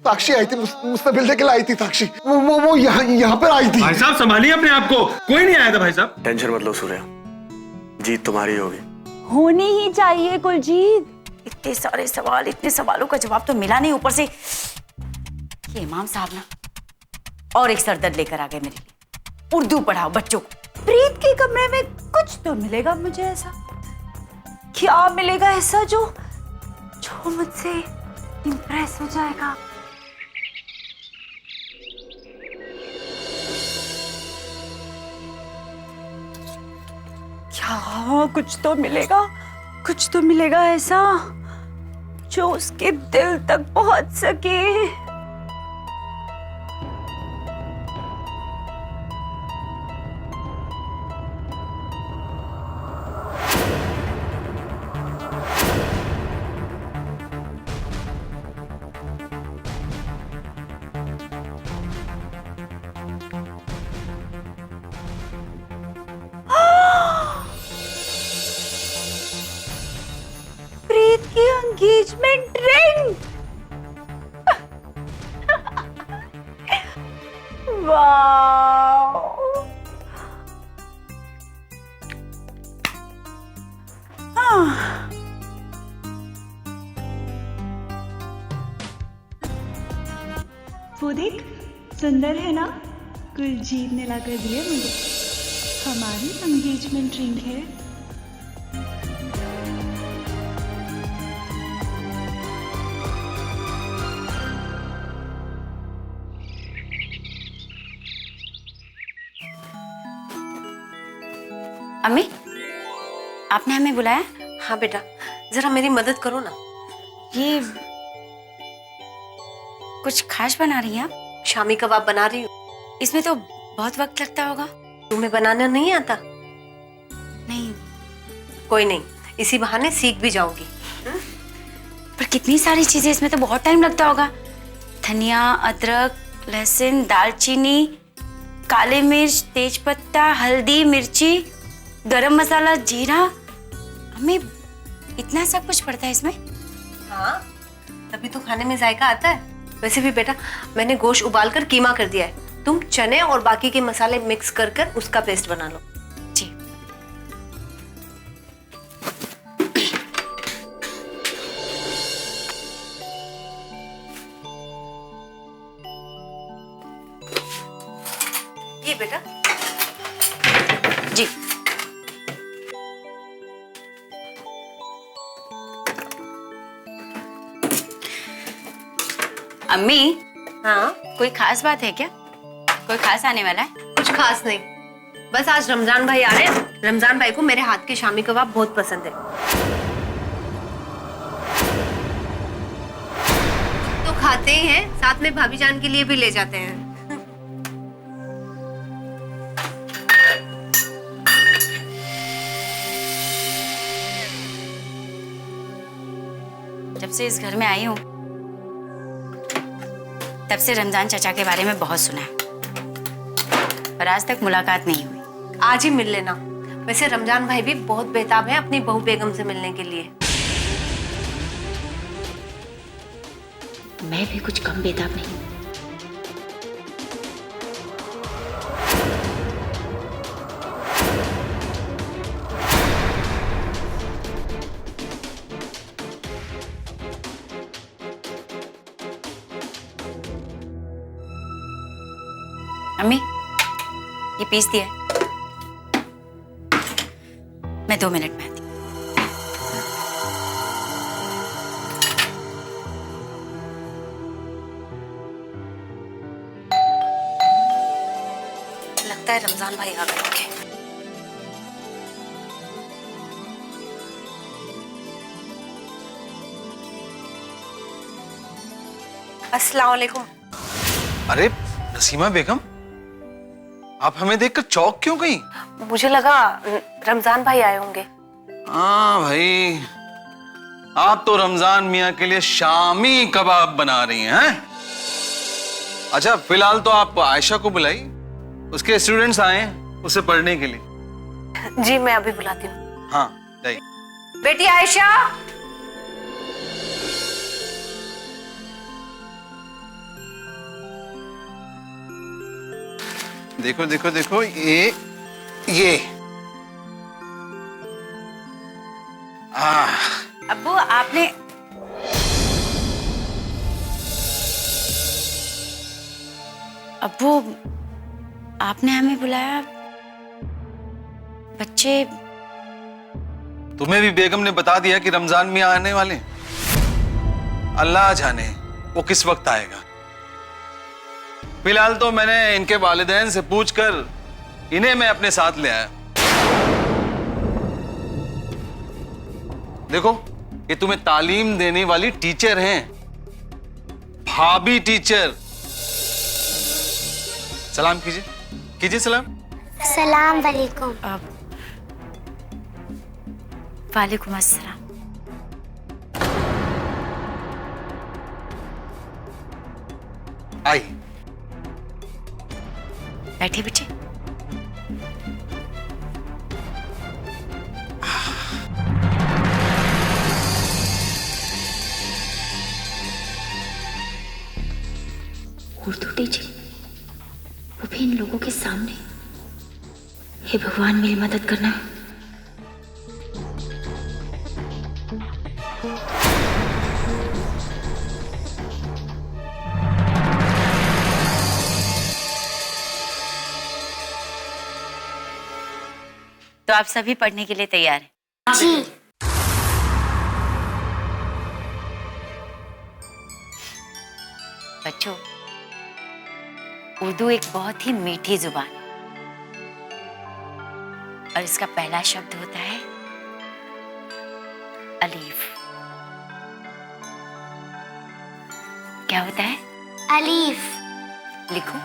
साक्षी आई थी, मुझसे मिलने के लिए आई थी साक्षी। वो यहाँ पर आई थी। भाई साहब संभालिए अपने आप को, कोई नहीं आया था भाई साहब। टेंशन मत लो सूर्या, जीत तुम्हारी होगी। होनी ही चाहिए कुलजीत। इतने सारे सवाल, इतने सवालों का जवाब तो मिला नहीं, ऊपर से ये इमाम साहब ना और एक सरदर्द लेकर आ गए मेरे लिए। उर्दू पढ़ाओ बच्चों को। प्रीत के कमरे में कुछ तो मिलेगा मुझे ऐसा। क्या मिलेगा ऐसा जो मुझसे इंप्रेस हो जाएगा? क्या कुछ तो मिलेगा, कुछ तो मिलेगा ऐसा जो उसके दिल तक पहुंच सके। प्रीत की एंगेजमेंट रिंग। वाओ। वो देख, सुंदर है ना? कुलजीत ने लाकर दिए मुझे। हमारी एंगेजमेंट रिंग है। अम्मी, आपने हमें बुलाया? हाँ बेटा, जरा मेरी मदद करो ना। ये कुछ खास बना रही हैं आप? शामी कबाब बना रही हूँ। इसमें तो बहुत वक्त लगता होगा। तुम्हें बनाना नहीं आता? नहीं। कोई नहीं, इसी बहाने सीख भी जाओगी। पर कितनी सारी चीजें, इसमें तो बहुत टाइम लगता होगा। धनिया, अदरक, लहसुन, दालचीनी, काले मिर्च, तेजपत्ता, हल्दी, मिर्ची, गरम मसाला, जीरा। अम्मी, इतना सब कुछ पड़ता है इसमें? हाँ, तभी तो खाने में जायका आता है। वैसे भी बेटा, मैंने गोश्त उबाल कर कीमा कर दिया है। तुम चने और बाकी के मसाले मिक्स कर कर उसका पेस्ट बना लो। जी। ये बेटा। जी। अम्मी। हाँ, कोई खास बात है क्या? कोई खास आने वाला है? कुछ खास नहीं, बस आज रमजान भाई आ रहे हैं। रमजान भाई को मेरे हाथ के शामी कबाब बहुत पसंद है, तो खाते ही हैं, साथ में भाभी जान के लिए भी ले जाते हैं। जब से इस घर में आई हूँ तब से रमजान चाचा के बारे में बहुत सुना है, पर आज तक मुलाकात नहीं हुई। आज ही मिल लेना। वैसे रमजान भाई भी बहुत बेताब है अपनी बहू बेगम से मिलने के लिए। मैं भी कुछ कम बेताब नहीं। अम्मी, ये पीस दिया है, मैं 2 मिनट में आती हूँ। लगता है रमजान भाई आ गए होंगे। अस्सलाम वालेकुम। अरे नसीमा बेगम, आप हमें देखकर चौंक क्यों गई? मुझे लगा रमजान भाई आए होंगे। हाँ भाई, आप तो रमजान मियाँ के लिए शामी कबाब बना रही हैं? अच्छा, फिलहाल तो आप आयशा को बुलाई, उसके स्टूडेंट्स आए हैं उसे पढ़ने के लिए। जी, मैं अभी बुलाती हूँ। हाँ जाइए। बेटी आयशा। देखो देखो देखो, ये अब्बू आपने अब्बू आपने हमें बुलाया। बच्चे तुम्हें भी बेगम ने बता दिया कि रमजान मियां आने वाले हैं। अल्लाह जाने वो किस वक्त आएगा। फिलहाल तो मैंने इनके वालिदैन से पूछकर इन्हें मैं अपने साथ ले आया। देखो, ये तुम्हें तालीम देने वाली टीचर हैं, भाभी टीचर। सलाम कीजिए, कीजिए सलाम। सलाम वालेकुम। वालेकुम अस्सलाम। आई बैठे बच्चे। उर्दू टीचर, वो भी इन लोगों के सामने। हे भगवान मेरी मदद करना। तो आप सभी पढ़ने के लिए तैयार हैं? जी। बच्चों, उर्दू एक बहुत ही मीठी जुबान है और इसका पहला शब्द होता है अलीफ। क्या होता है? अलीफ। लिखो।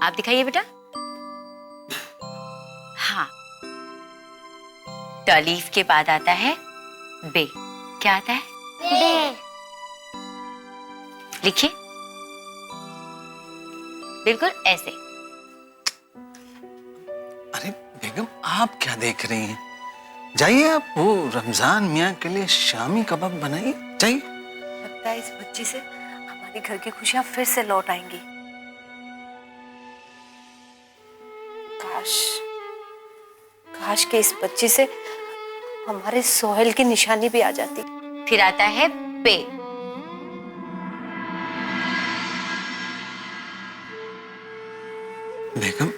आप दिखाइए बेटा। हाँ, तो अलीफ के बाद आता है बे। क्या आता है? बे। लिखिए, बिल्कुल ऐसे। अरे बेगम, आप क्या देख रही हैं? जाइए, आप वो रमजान मियां के लिए शामी कबाब बनाइए, जाइए। लगता है इस बच्ची से हमारे घर की खुशियां फिर से लौट आएंगी। काश के इस बच्ची से हमारे सोहेल की निशानी भी आ जाती। फिर आता है पे। बेगम,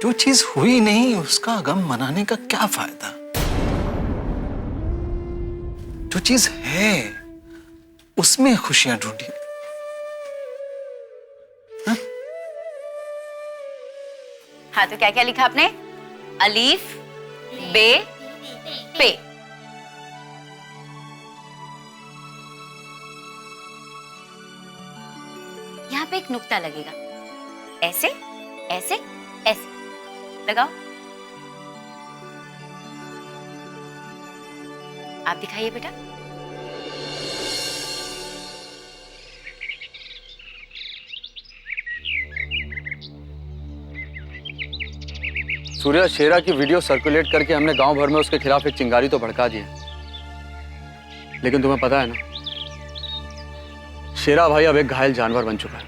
जो चीज हुई नहीं उसका गम मनाने का क्या फायदा? जो चीज है उसमें खुशियां ढूंढिए। हाँ, तो क्या क्या लिखा आपने? अलीफ, बे, पे। यहाँ पे एक नुक्ता लगेगा। ऐसे, ऐसे, ऐसे लगाओ। आप दिखाइए बेटा। सूर्या, शेरा की वीडियो सर्कुलेट करके हमने गांव भर में उसके खिलाफ एक चिंगारी तो भड़का दी है, लेकिन तुम्हें पता है ना, शेरा भाई अब एक घायल जानवर बन चुका है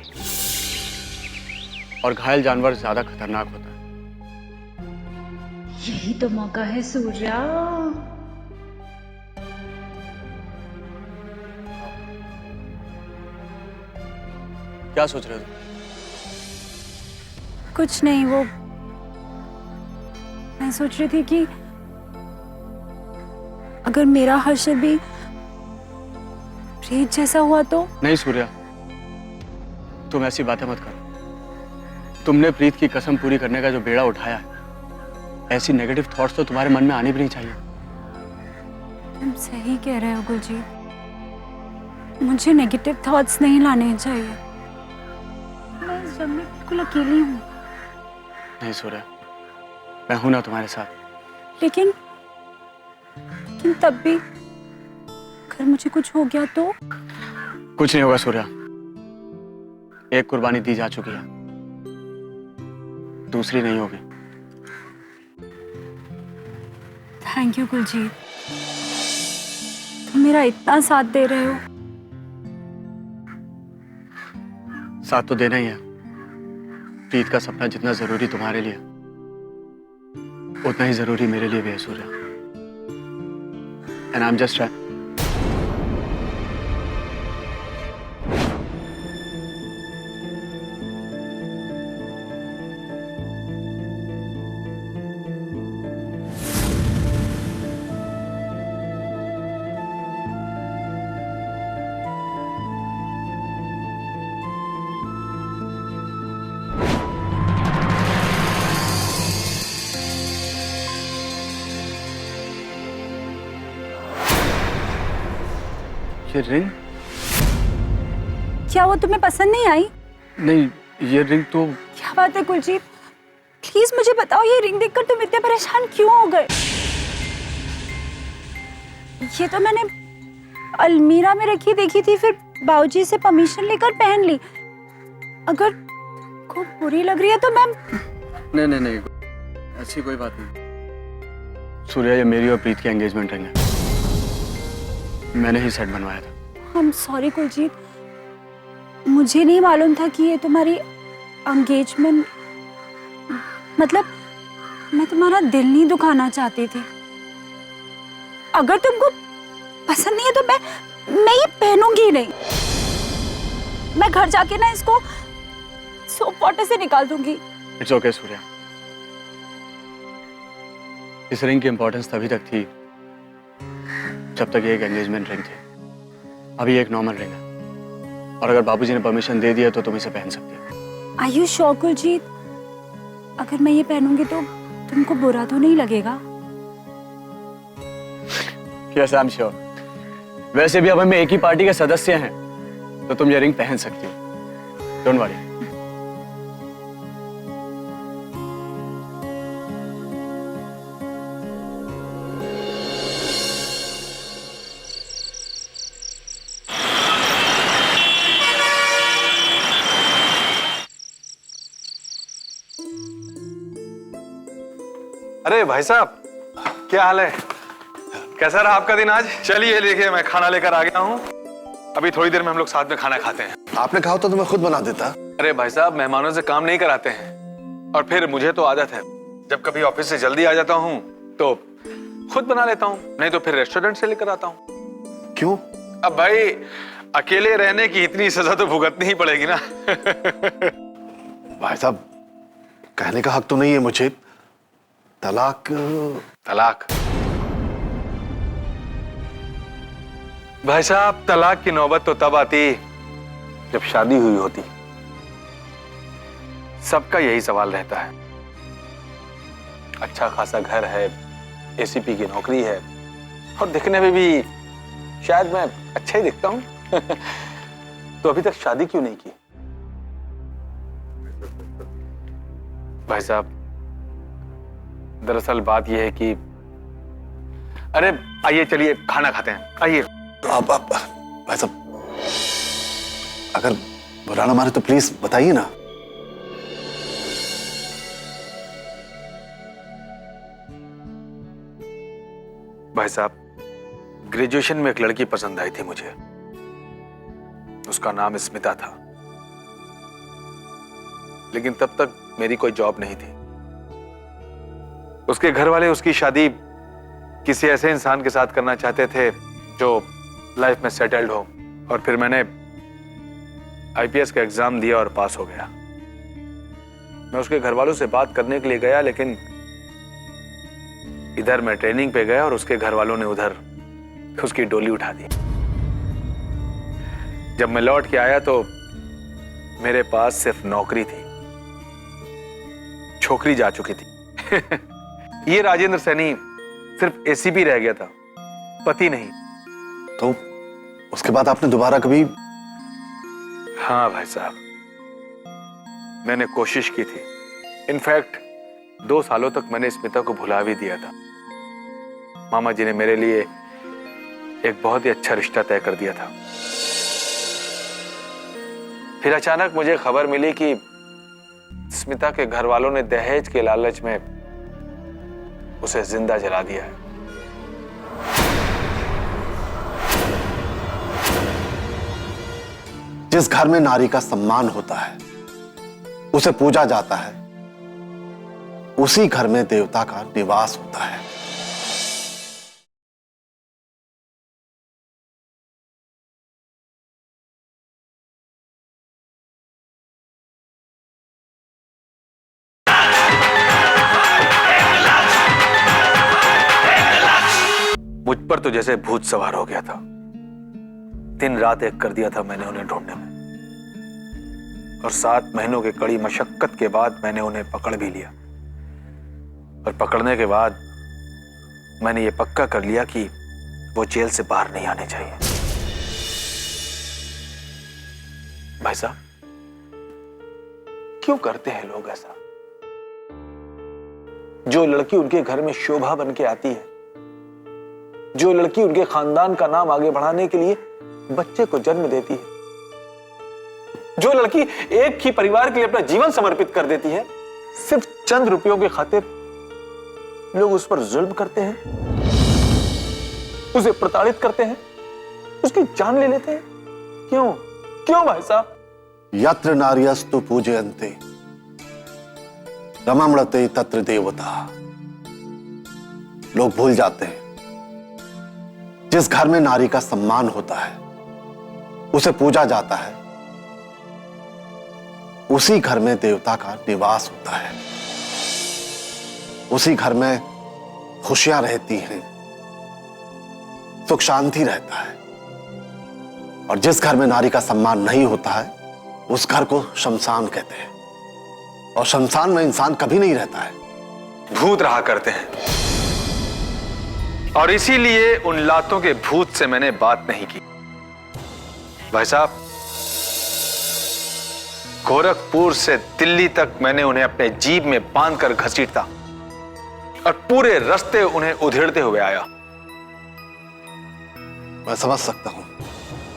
और घायल जानवर ज्यादा खतरनाक होता है। यही तो मौका है सूर्या। क्या सोच रहे हो? कुछ नहीं, वो मैं सोच रही थी कि अगर मेरा हर्षद भी प्रीत जैसा हुआ तो। नहीं सूर्या, तुम ऐसी बातें मत करो। तुमने प्रीत की कसम पूरी करने का जो बेड़ा उठाया है, ऐसी नेगेटिव थॉट्स तो तुम्हारे मन में आनी भी नहीं चाहिए। तुम सही कह रहे हो गुलजीत, मुझे नेगेटिव थॉट्स नहीं लाने चाहिए। मैं इस जंग में बिल्कुल अकेली हूँ। नहीं सूर्या, मैं हूं ना तुम्हारे साथ। लेकिन तब भी मुझे कुछ हो गया तो? कुछ नहीं होगा सूर्या, एक कुर्बानी दी जा चुकी है, दूसरी नहीं होगी। थैंक यू कुलजीत, तुम मेरा इतना साथ दे रहे हो। साथ तो देना ही है। प्रीत का सपना जितना जरूरी तुम्हारे लिए उतना ही जरूरी मेरे लिए भी है Surya. And I am just ये रिंग? क्या वो तुम्हें पसंद नहीं आई? नहीं, ये रिंग तो क्या बात है कुलजीत, प्लीज मुझे बताओ ये रिंग देखकर तुम इतने परेशान क्यों हो गए? ये तो मैंने अलमीरा में रखी देखी थी, फिर बाबूजी से परमिशन लेकर पहन ली। अगर को बुरी लग रही है तो मैं नहीं, ऐसी कोई बात नहीं। सूर्या, ये मेरी और प्रीत की एंगेजमेंट रिंग है, मैंने ही सेट बनवाया था। आई एम सॉरी कुलजीत, मुझे नहीं मालूम था कि ये तुम्हारी एंगेजमेंट, मतलब मैं तुम्हारा दिल नहीं दुखाना चाहती थी। अगर तुमको पसंद नहीं है तो मैं ये पहनूंगी नहीं। मैं घर जाके ना इसको सोप वाटर से निकाल दूंगी। इट्स ओके सूर्या, इस रिंग की इंपॉर्टेंस तभी तक थी जब तक ये एक एंगेजमेंट रिंग थी। अभी एक नॉर्मल रिंग है, और अगर बाबूजी ने परमिशन दे दिया तो तुम इसे पहन सकते हो। Are you sure Kuljeet? अगर मैं ये पहनूंगी तो तुमको बुरा तो नहीं लगेगा? Yes, I am sure. वैसे भी अब हम एक ही पार्टी के सदस्य हैं, तो तुम ये रिंग पहन सकती हो, डोंट वरी। अरे भाई साहब, क्या हाल है? कैसा रहा आपका दिन आज? चलिए देखिए, मैं खाना लेकर आ गया हूँ। अभी थोड़ी देर में हम लोग साथ में खाना खाते हैं। आपने कहा तो मैं खुद बना देता। अरे भाई साहब, मेहमानों से काम नहीं कराते हैं, और फिर मुझे तो आदत है, जब कभी ऑफिस से जल्दी आ जाता हूँ तो खुद बना लेता हूँ, नहीं तो फिर रेस्टोरेंट से लेकर आता हूँ। क्यों? अब भाई, अकेले रहने की इतनी सजा तो भुगतनी ही पड़ेगी ना। भाई साहब, कहने का हक तो नहीं है मुझे। तलाक? भाई साहब, तलाक की नौबत तो तब आती जब शादी हुई होती। सबका यही सवाल रहता है। अच्छा खासा घर है, एसीपी की नौकरी है, और दिखने में भी शायद मैं अच्छा ही दिखता हूं। तो अभी तक शादी क्यों नहीं की? भाई साहब, दरअसल बात यह है कि, अरे आइए चलिए खाना खाते हैं, आइए। आप भाई साहब, अगर बुरा ना माने तो प्लीज बताइए ना। भाई साहब, ग्रेजुएशन में एक लड़की पसंद आई थी मुझे। उसका नाम स्मिता था, लेकिन तब तक मेरी कोई जॉब नहीं थी। उसके घर वाले उसकी शादी किसी ऐसे इंसान के साथ करना चाहते थे जो लाइफ में सेटल्ड हो, और फिर मैंने आईपीएस का एग्जाम दिया और पास हो गया। मैं उसके घर वालों से बात करने के लिए गया, लेकिन इधर मैं ट्रेनिंग पे गया और उसके घर वालों ने उधर उसकी डोली उठा दी। जब मैं लौट के आया तो मेरे पास सिर्फ नौकरी थी, छोकरी जा चुकी थी। ये राजेंद्र सैनी सिर्फ एसीपी रह गया था, पति नहीं। तो उसके बाद आपने दोबारा कभी? हाँ भाई साहब, मैंने कोशिश की थी। इनफैक्ट 2 सालों तक मैंने स्मिता को भुला भी दिया था। मामा जी ने मेरे लिए एक बहुत ही अच्छा रिश्ता तय कर दिया था। फिर अचानक मुझे खबर मिली कि स्मिता के घर वालों ने दहेज के लालच में उसे जिंदा जला दिया है। जिस घर में नारी का सम्मान होता है, उसे पूजा जाता है, उसी घर में देवता का निवास होता है। मुझ पर तो जैसे भूत सवार हो गया था। दिन रात एक कर दिया था मैंने उन्हें ढूंढने में, और 7 महीनों की कड़ी मशक्कत के बाद मैंने उन्हें पकड़ भी लिया। और पकड़ने के बाद मैंने ये पक्का कर लिया कि वो जेल से बाहर नहीं आने चाहिए। भाई साहब, क्यों करते हैं लोग ऐसा? जो लड़की उनके घर में शोभा बन के आती है, जो लड़की उनके खानदान का नाम आगे बढ़ाने के लिए बच्चे को जन्म देती है, जो लड़की एक ही परिवार के लिए अपना जीवन समर्पित कर देती है, सिर्फ चंद रुपयों के खातिर लोग उस पर जुल्म करते हैं, उसे प्रताड़ित करते हैं, उसकी जान ले लेते हैं। क्यों क्यों भाई साहब? यत्र नार्यस्तु पूजयन्ते रमणते तत्र देवता। लोग भूल जाते हैं, जिस घर में नारी का सम्मान होता है, उसे पूजा जाता है, उसी घर में देवता का निवास होता है। उसी घर में खुशियां रहती हैं, सुख शांति रहता है। और जिस घर में नारी का सम्मान नहीं होता है, उस घर को शमशान कहते हैं। और शमशान में इंसान कभी नहीं रहता है, भूत रहा करते हैं। और इसीलिए उन लातों के भूत से मैंने बात नहीं की। भाई साहब, गोरखपुर से दिल्ली तक मैंने उन्हें अपने जीभ में बांधकर घसीटता और पूरे रास्ते उन्हें उधेड़ते हुए आया। मैं समझ सकता हूं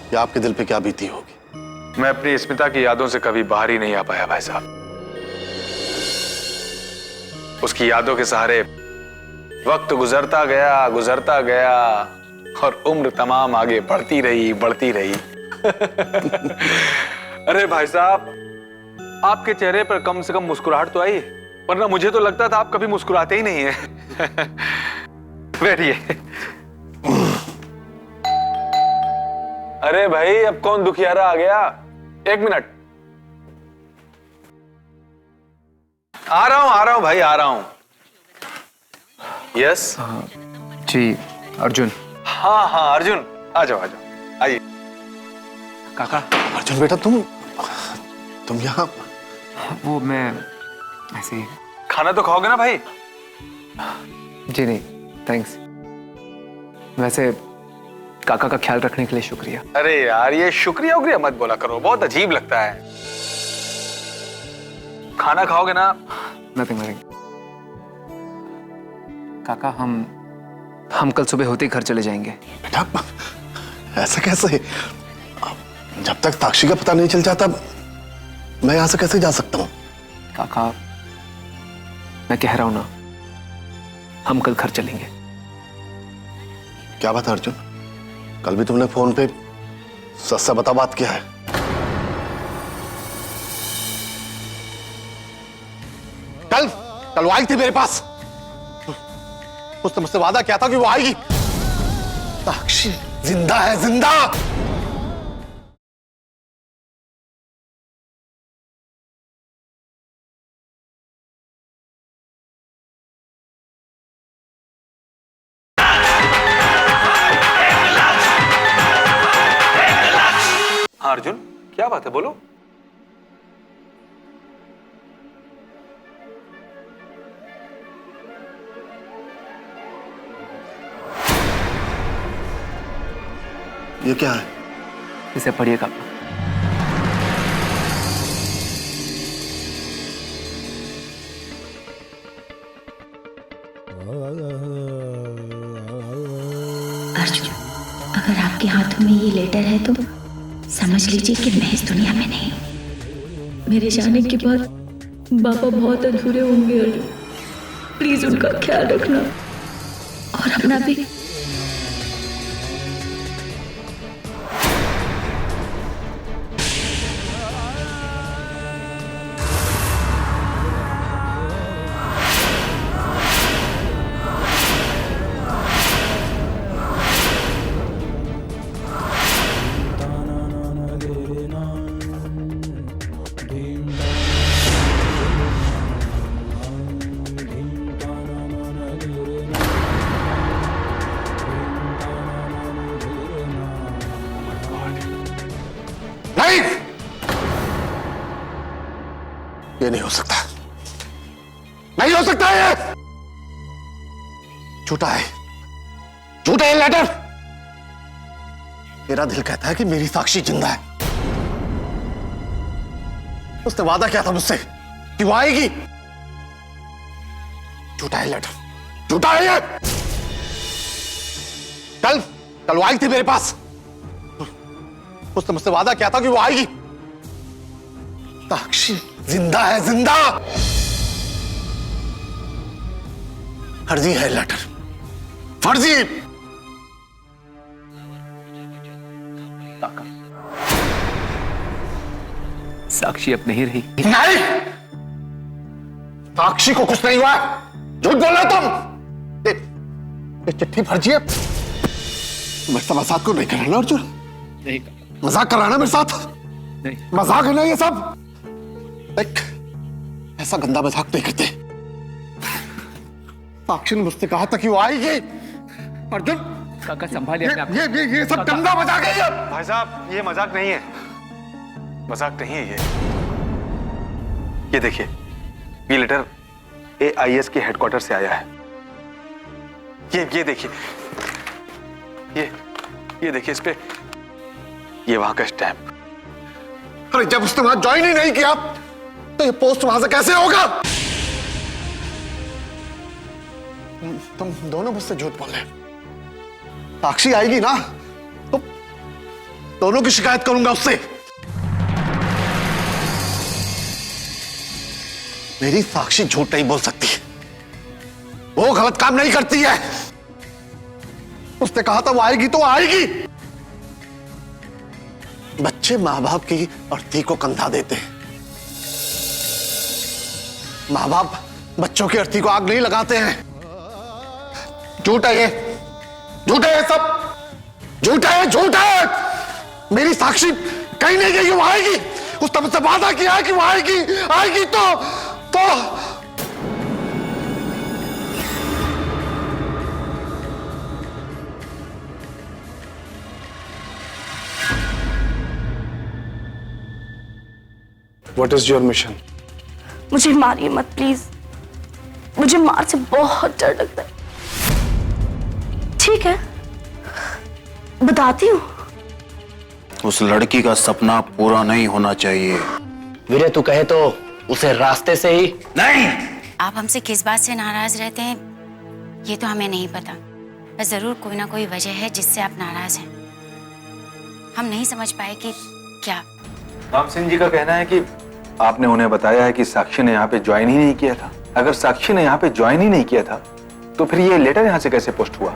कि आपके दिल पे क्या बीती होगी। मैं अपनी स्मिता की यादों से कभी बाहर ही नहीं आ पाया भाई साहब। उसकी यादों के सहारे वक्त गुजरता गया और उम्र तमाम आगे बढ़ती रही। अरे भाई साहब, आपके चेहरे पर कम से कम मुस्कुराहट तो आई, वरना मुझे तो लगता था आप कभी मुस्कुराते ही नहीं हैं। बैठिए। अरे भाई, अब कौन दुखियारा आ गया? 1 मिनट। आ रहा हूं भाई, आ रहा हूं। यस जी अर्जुन। हाँ अर्जुन, आ जाओ आइए। काका। अर्जुन बेटा, तुम यहाँ? वो मैं ऐसे ही। खाना तो खाओगे ना भाई? जी नहीं, थैंक्स। वैसे काका का ख्याल रखने के लिए शुक्रिया। अरे यार, ये शुक्रिया मत बोला करो, बहुत अजीब लगता है। खाना खाओगे ना? नथिंग। काका, हम कल सुबह होते ही घर चले जाएंगे। बेटा, ऐसा कैसे? जब तक साक्षी का पता नहीं चल जाता, मैं यहां से कैसे जा सकता हूं? काका, मैं कह रहा हूं ना, हम कल घर चलेंगे। क्या बात है अर्जुन? कल भी तुमने फोन पे सच से बता बात किया है। कल वो आई थी मेरे पास, उसने मुझसे वादा किया था कि वो आएगी। साक्षी जिंदा है, जिंदा। हाँ अर्जुन, क्या बात है, बोलो। ये क्या है? इसे पढ़िए काका। अर्जुन, में ये लेटर है तो समझ लीजिए कि मैं इस दुनिया में नहीं हूँ। मेरे जाने के बाद पापा बहुत अधूरे होंगे अर्जुन। प्लीज उनका ख्याल रखना और अपना भी। नहीं, ये नहीं हो सकता, नहीं हो सकता ये। झूठा है, झूठा है लेटर। मेरा दिल कहता है कि मेरी साक्षी जिंदा है। उसने वादा किया था मुझसे कि वो आएगी। झूठा है लेटर, झूठा है ये। कल वो आई थी मेरे पास। उसने मुझसे वादा किया था कि वो आएगी। साक्षी जिंदा है, जिंदा। फर्जी है लेटर, फर्जी। साक्षी अब नहीं रही। नहीं, साक्षी को कुछ नहीं हुआ। झूठ बोल रहे तुम। ये चिट्ठी फर्जी है। मेरे साथ मजाक को नहीं कर रहा ना अर्जुन? नहीं, मजाक कर रहा है ना मेरे साथ? नहीं, मजाक है ना ये सब? एक ऐसा गंदा मजाक नहीं करते। साक्षी ने मुझसे कहा था कि वो आएगी। अर्जुन, काका संभालिए अपने आप को। ये सब गंदा मजाक है ये। भाई साहब, ये मजाक नहीं है, मजाक नहीं है ये देखिए, ये लेटर AIS के हेडक्वार्टर से आया है। ये देखिए, ये देखिए, इस पे ये वहां का स्टैम्प। अरे जब उसने वहां ज्वाइन ही नहीं किया तो ये पोस्ट वहां से कैसे होगा? तुम दोनों मुझसे झूठ बोल रहे। साक्षी आएगी ना तो दोनों की शिकायत करूंगा उससे। मेरी साक्षी झूठ नहीं बोल सकती, वो गलत काम नहीं करती है। उसने कहा था वो आएगी तो आएगी। बच्चे माँ बाप की अर्थी को कंधा देते हैं, माँ बाप बच्चों की अर्थी को आग नहीं लगाते हैं। झूठ है ये, झूठ है ये सब, झूठ है, झूठ है। मेरी साक्षी कहीं नहीं गई, वो आएगी। उसने मुझसे वादा किया है कि वो आएगी, आएगी तो What is your mission? मुझे मारिए मत प्लीज, मुझे मार से बहुत डर लगता है। ठीक है, बताती हूँ। उस लड़की का सपना पूरा नहीं होना चाहिए। वीरे तू कहे तो उसे रास्ते से ही। नहीं, आप हमसे किस बात से नाराज रहते हैं ये तो हमें नहीं पता, पर जरूर कोई ना कोई वजह है जिससे आप नाराज हैं। हम नहीं समझ पाए कि क्या। राम सिंह जी का कहना है कि आपने उन्हें बताया है कि साक्षी ने यहाँ पे ज्वाइन ही नहीं किया था। अगर साक्षी ने यहाँ पे ज्वाइन ही नहीं किया था तो फिर ये लेटर यहाँ से कैसे पोस्ट हुआ?